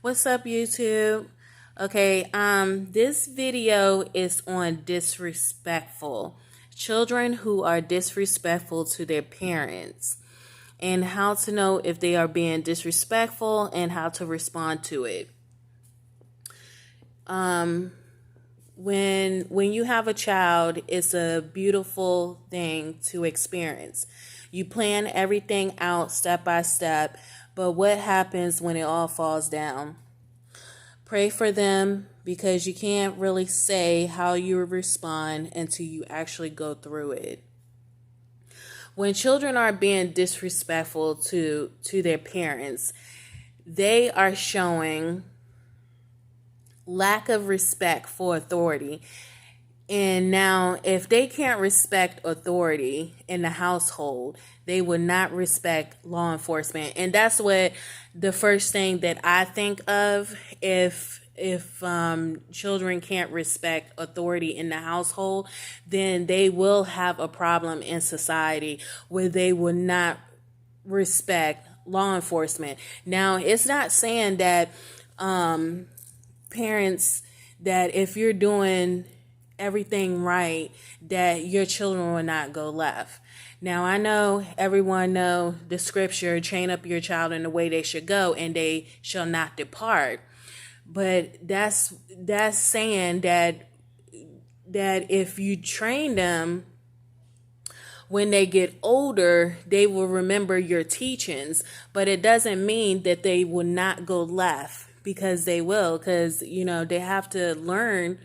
What's up, YouTube? Okay, this video is on disrespectful children who are disrespectful to their parents and how to know if they are being disrespectful and how to respond to it. When you have a child, it's a beautiful thing to experience. You plan everything out step by step, but what happens when it all falls down? Pray for them because you can't really say how you respond until you actually go through it. When children are being disrespectful to their parents, they are showing lack of respect for authority. And now, if they can't respect authority in the household, they would not respect law enforcement. And that's what the first thing that I think of if children can't respect authority in the household, then they will have a problem in society where they will not respect law enforcement. Now, it's not saying that parents, that if you're doing everything right, that your children will not go left. Now, I know everyone know the scripture, train up your child in the way they should go and they shall not depart. But that's saying that if you train them, when they get older, they will remember your teachings, but it doesn't mean that they will not go left, because they will, because they have to learn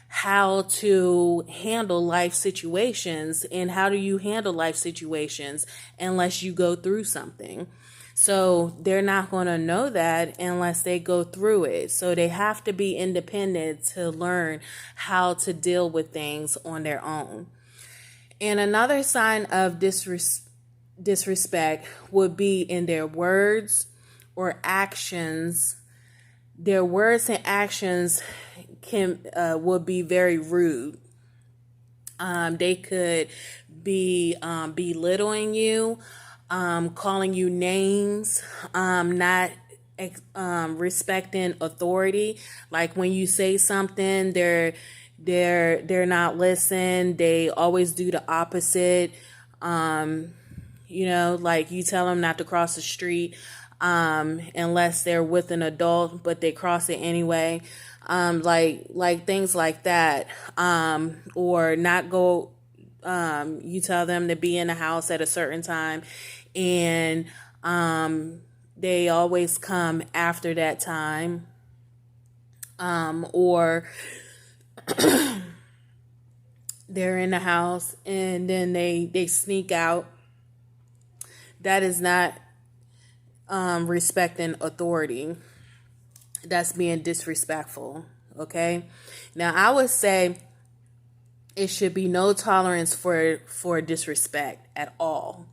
how to handle life situations. And how do you handle life situations unless you go through something? So they're not going to know that unless they go through it. So they have to be independent to learn how to deal with things on their own. And another sign of disrespect would be in their words or actions. Their words and actions would be very rude. They could be belittling you, calling you names, not respecting authority. Like when you say something, they're not listening. They always do the opposite. Like you tell them not to cross the street unless they're with an adult, but they cross it anyway. Like things like that. Or not go, you tell them to be in the house at a certain time, and they always come after that time. Or they're in the house and then they sneak out. That is not respecting authority. That's being disrespectful. Okay. Now, I would say it should be no tolerance for disrespect at all.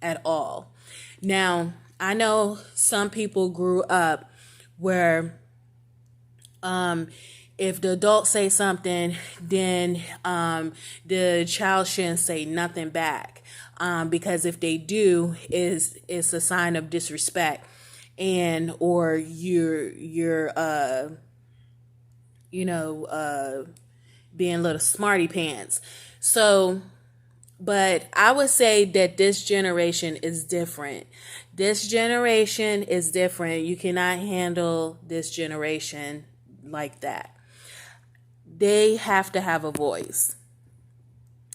At all. Now, I know some people grew up where if the adult say something, then the child shouldn't say nothing back, because if they do, it's a sign of disrespect, and or you're being little smarty pants. So, but I would say that this generation is different. This generation is different. You cannot handle this generation like that. They have to have a voice.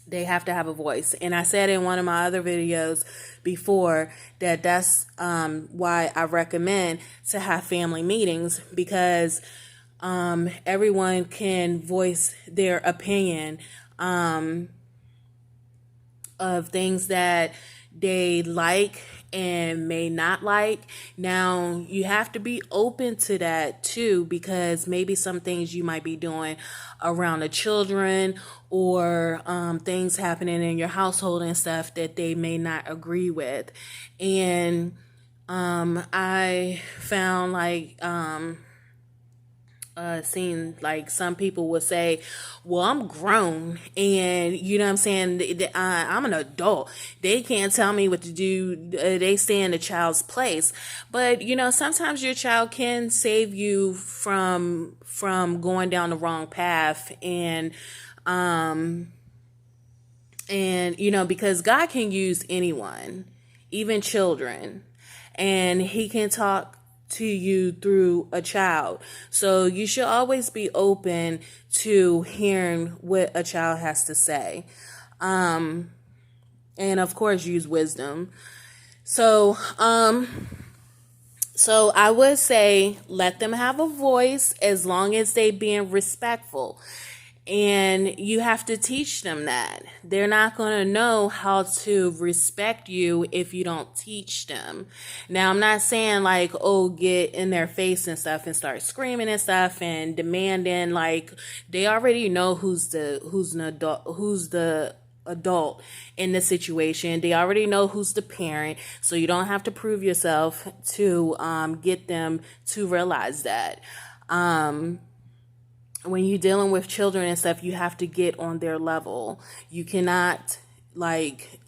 They have to have a voice. And I said in one of my other videos before that that's why I recommend to have family meetings, because everyone can voice their opinion of things that they like and may not like. Now, you have to be open to that too, because maybe some things you might be doing around the children, or things happening in your household and stuff that they may not agree with. And I found, like, seen like some people would say, well, I'm grown and you know what I'm saying, I'm an adult, they can't tell me what to do, they stay in the child's place. But you know, sometimes your child can save you from going down the wrong path. And you know, because God can use anyone, even children, and he can talk to you through a child. So you should always be open to hearing what a child has to say. And of course use wisdom. So I would say let them have a voice as long as they being respectful. And you have to teach them that. They're not going to know how to respect you if you don't teach them. Now, I'm not saying like, oh, get in their face and stuff and start screaming and stuff and demanding. Like, they already know who's the adult in the situation. They already know who's the parent. So you don't have to prove yourself to get them to realize that. When you're dealing with children and stuff, you have to get on their level. You cannot like,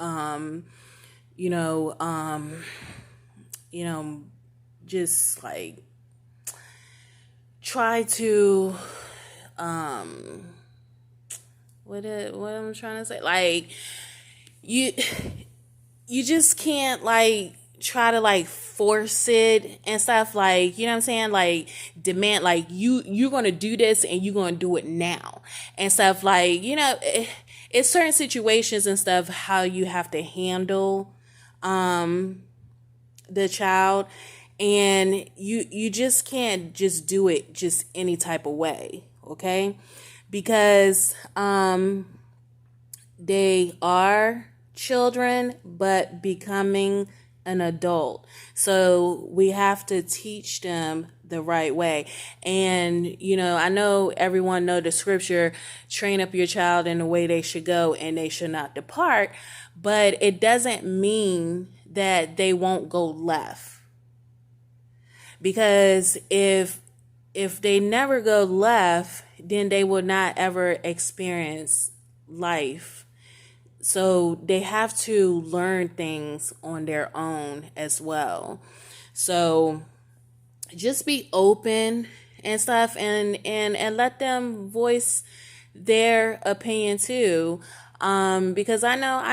just like try to, what I'm trying to say, like you just can't like try to like force it and stuff, like, you know what I'm saying, like demand like you're gonna do this and you're gonna do it now and stuff, like, you know, it's certain situations and stuff how you have to handle the child, and you just can't just do it just any type of way, okay? Because they are children but becoming an adult. So we have to teach them the right way. And, you know, I know everyone know the scripture, train up your child in the way they should go and they should not depart. But it doesn't mean that they won't go left. Because if they never go left, then they will not ever experience life. So they have to learn things on their own as well. So just be open and stuff, and let them voice their opinion too. Because I know,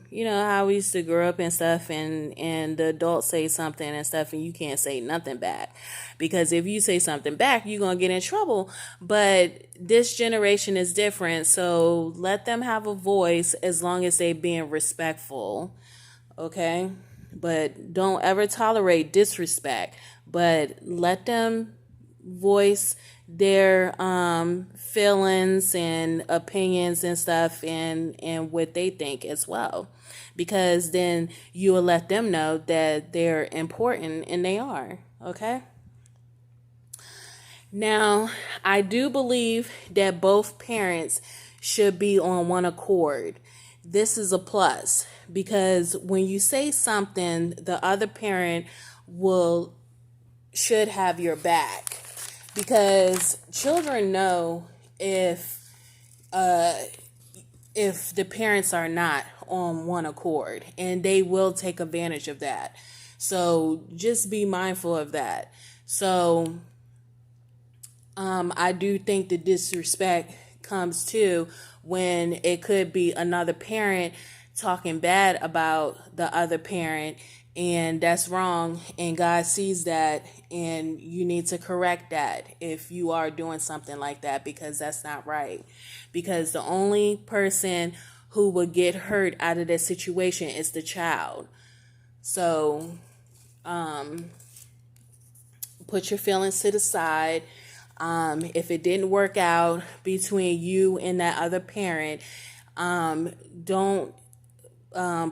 you know, how we used to grow up and stuff, and the adults say something and stuff, and you can't say nothing back. Because if you say something back, you're going to get in trouble. But this generation is different. So let them have a voice as long as they being respectful. Okay? But don't ever tolerate disrespect. But let them voice their feelings and opinions and stuff, and what they think as well. Because then you will let them know that they're important, and they are. Okay? Now, I do believe that both parents should be on one accord. This is a plus, because when you say something, the other parent should have your back, because children know if the parents are not on one accord, and they will take advantage of that. So just be mindful of that. So I do think the disrespect comes too when it could be another parent talking bad about the other parent, and that's wrong, and God sees that, and you need to correct that if you are doing something like that, because that's not right. Because the only person who would get hurt out of that situation is the child. So put your feelings to the side. If it didn't work out between you and that other parent, don't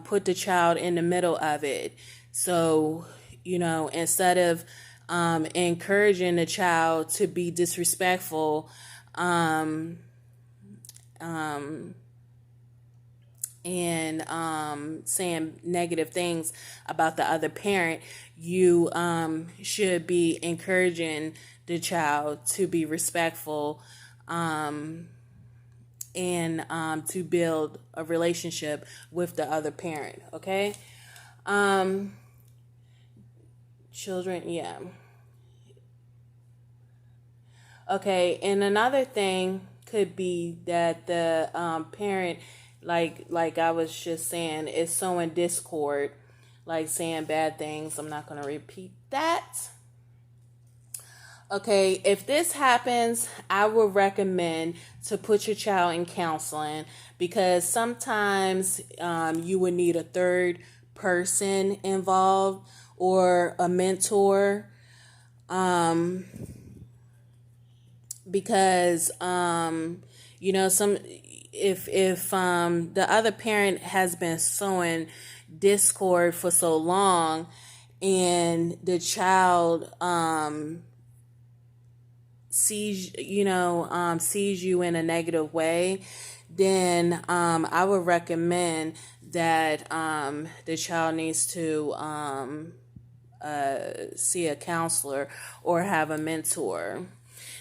put the child in the middle of it. So, you know, instead of encouraging the child to be disrespectful, and saying negative things about the other parent, you should be encouraging the child to be respectful, and to build a relationship with the other parent. Okay. um Children, yeah. Okay, and another thing could be that the parent, like I was just saying, is sowing discord, like saying bad things. I'm not going to repeat that. Okay, if this happens, I would recommend to put your child in counseling, because sometimes you would need a third person involved, or a mentor, because some, if the other parent has been sowing discord for so long, and the child sees you in a negative way, then I would recommend that the child needs to see a counselor or have a mentor.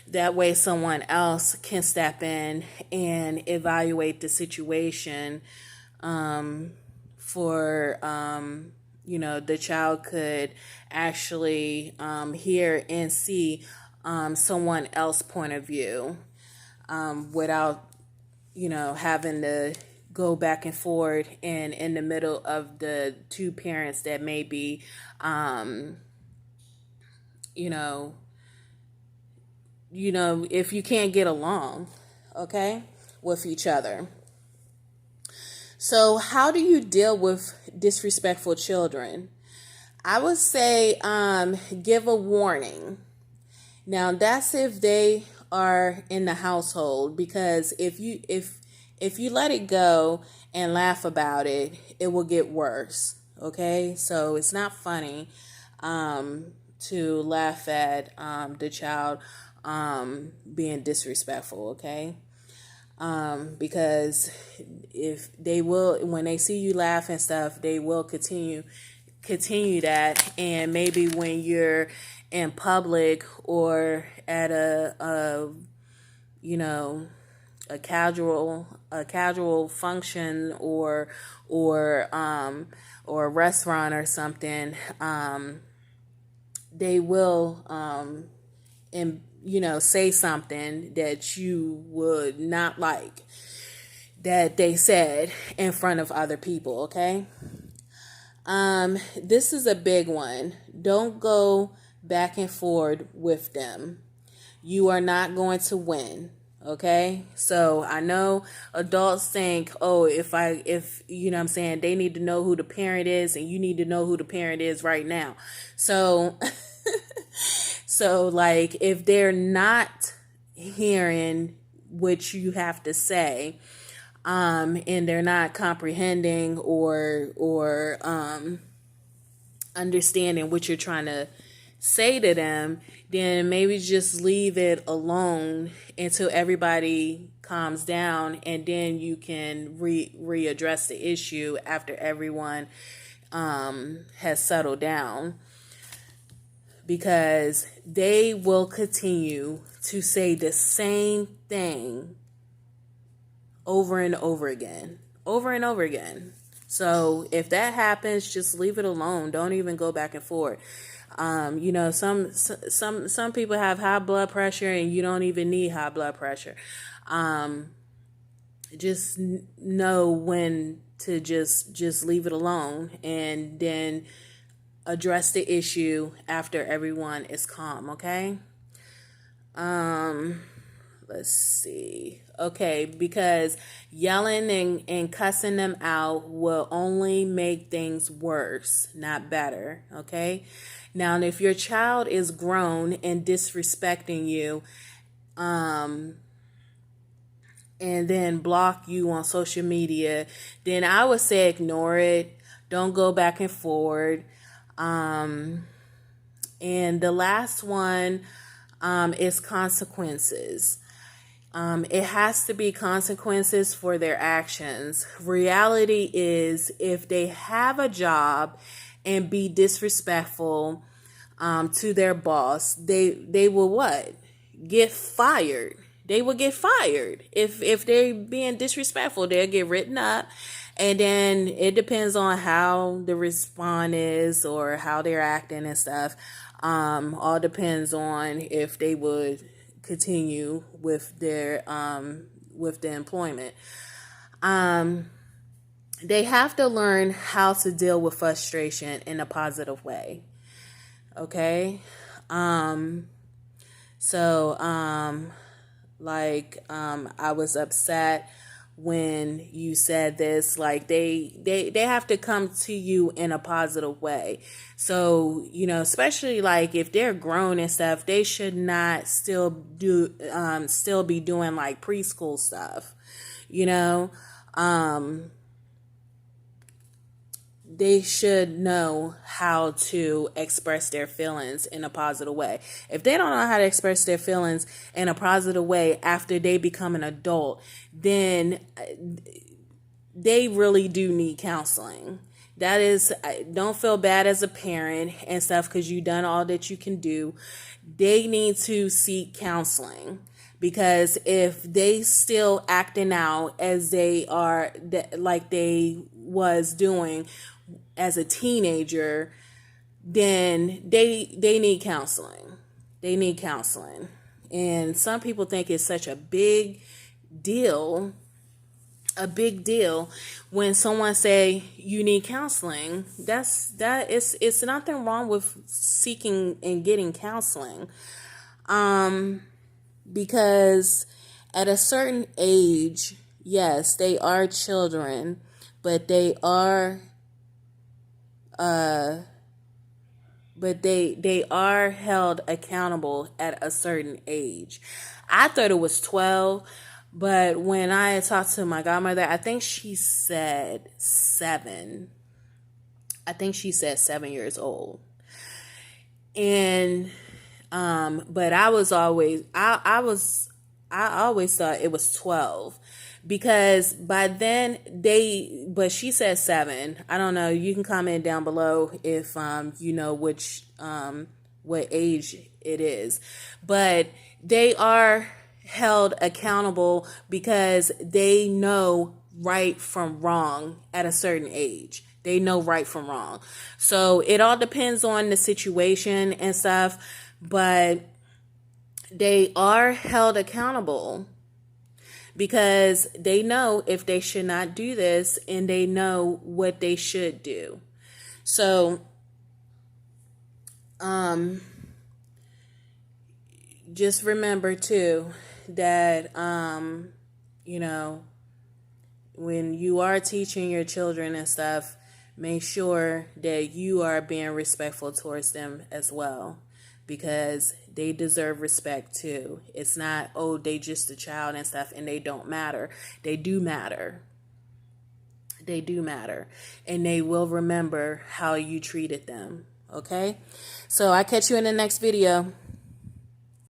That way someone else can step in and evaluate the situation, for the child could actually hear and see someone else's point of view, without having to go back and forth and in the middle of the two parents that may be you know if you can't get along, okay, with each other. So how do you deal with disrespectful children? I would say give a warning. Now that's if they are in the household, because if you let it go and laugh about it, it will get worse. Okay, so it's not funny to laugh at the child being disrespectful. Okay, because if they will, when they see you laugh and stuff, they will continue that, and maybe when you're in public or at a casual function, or a restaurant or something, they will and say something that you would not like that they said in front of other people. Okay. This is a big one. Don't go back and forth with them. You are not going to win. Okay. So I know adults think, oh, if what I'm saying, they need to know who the parent is, and you need to know who the parent is right now. So, so like, if they're not hearing what you have to say, and they're not comprehending or understanding what you're trying to say to them, then maybe just leave it alone until everybody calms down, and then you can readdress the issue after everyone has settled down, because they will continue to say the same thing over and over again. So if that happens, just leave it alone. Don't even go back and forth. Some people have high blood pressure, and you don't even need high blood pressure. Just know when to just leave it alone, and then address the issue after everyone is calm. Okay. Let's see. Okay, because yelling and cussing them out will only make things worse, not better. Okay. Now, if your child is grown and disrespecting you, and then block you on social media, then I would say ignore it. Don't go back and forward. And the last one is consequences. It has to be consequences for their actions. Reality is, if they have a job and be disrespectful to their boss, they will what? Get fired. They will get fired. If they're being disrespectful, they'll get written up. And then it depends on how the response is or how they're acting and stuff. All depends on if they would continue with their with the employment. They have to learn how to deal with frustration in a positive way. Okay. I was upset when you said this. Like, they have to come to you in a positive way. So, especially like if they're grown and stuff, they should not still be doing like preschool stuff. They should know how to express their feelings in a positive way. If they don't know how to express their feelings in a positive way after they become an adult, then they really do need counseling. That is, don't feel bad as a parent and stuff because you've done all that you can do. They need to seek counseling. Because if they still acting out as they are, like they was doing as a teenager, then they need counseling. They need counseling. And some people think it's such a big deal when someone say you need counseling. It's nothing wrong with seeking and getting counseling. Because at a certain age, yes, they are children, but they are held accountable at a certain age. I thought it was 12, but when I talked to my godmother, I think she said 7. I think she said 7 years old. And but I always thought it was 12, because by then but she said 7. I don't know. You can comment down below if you know what age it is, but they are held accountable because they know right from wrong at a certain age. They know right from wrong. So it all depends on the situation and stuff. But they are held accountable because they know if they should not do this, and they know what they should do. So, just remember too that, when you are teaching your children and stuff, make sure that you are being respectful towards them as well. Because they deserve respect too. It's not, oh, they just a child and stuff and they don't matter. They do matter. They do matter. And they will remember how you treated them. Okay? So I catch you in the next video.